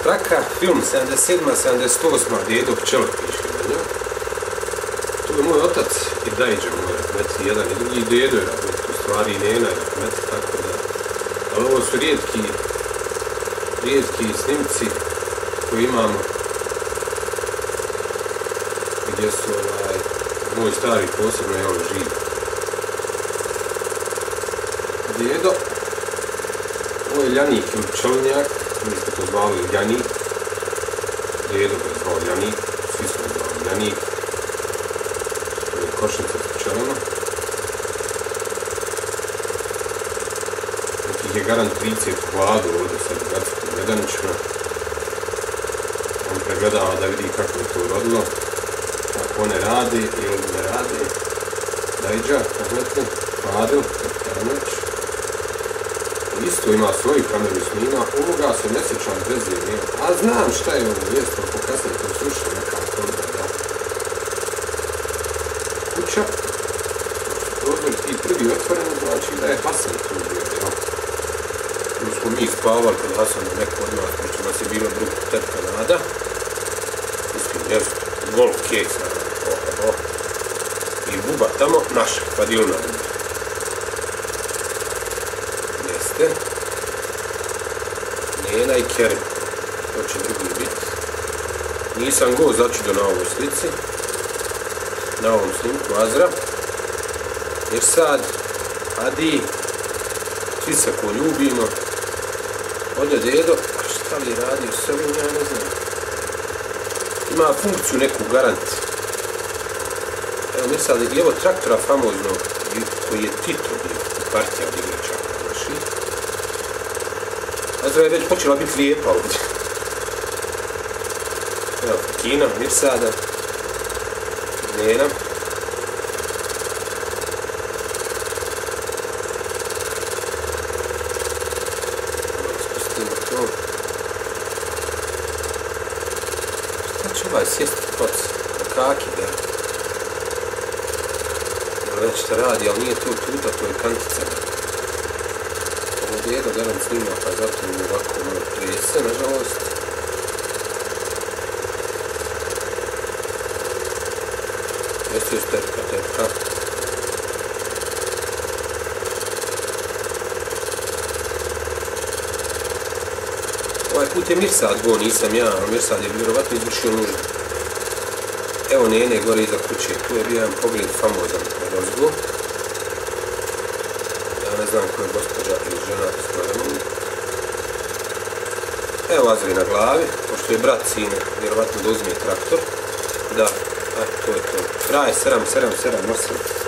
Traka, film 77-78, Dedo Pčelo piše na njoj. Tu je moj otac i dajđa moj rahmeti, jedan i drugi dedo je rahmeti, u stvari i nena je rahmeti, tako da. Ali ovo su rijetki snimci koji imamo, gdje su moj stari posebno je on živ. Dedo, ovo je Ljanik ili Pčelinjak, mi smo to zvali Ljanik, dedo ga je zvao Ljanik, svi smo zvali Ljanik, to je košnica s pčelama. Nekih je garant 30 vladu ovdje sad u Gadskim Medanićima. On pregledava da vidi kako je to urodilo, kako one radi ili ne radi. Dajđa, rahmetli, Fadil, Karameć. Isto ima svoju kameru snima, ovoga se ne sjećam veze nema. A znam šta je ovo, jest, ako kasnije to slušao nekako onda, da. Kuća, prozor ti prvi otvoren, znači da je Hasan tu bio, jel? Tu smo mi spavali kod Hasana, neko od nas, pošto nas je bilo druga tetka Nada. Mislim, jest, golf case, i buba tamo, naša, Fadilna buba. Nena i Kerim, to će drugi biti. Nisam go začudo na ovoj slici, na ovom snimku Azra, jer sad Adi, svi se ko ljubimo, ode dedo, a šta li radi s ovim, ja ne znam. Ima funkciju neku garant. Evo mi sad, i evo traktora famoznog, koji je Tito bio u partija od igračaka naših. Azra je već počela biti lijepa ovdje. Evo, Kina, Mirsada, Nena. Spustimo to. Šta će ovaj sjesti koc? Kaki, da? Već šta radi, ali nije to tuta, to je kantica. Ovo dedo garant snima, pa zato mi ovako malo trese, nažalost. Jeste još tetka. Ovaj put je Mirsad go, nisam ja, a Mirsad je vjerovatno izvršio nuždu. Evo Nene gore iza kuće, tu je bio jedan pogled famozan na rozgo. Ja ne znam ko je gospođa ili žena s problemom. Evo Azri na glavi, pošto je brat sine, vjerovatno da uzme traktor. Da, to je to. Kraj, 7, 8.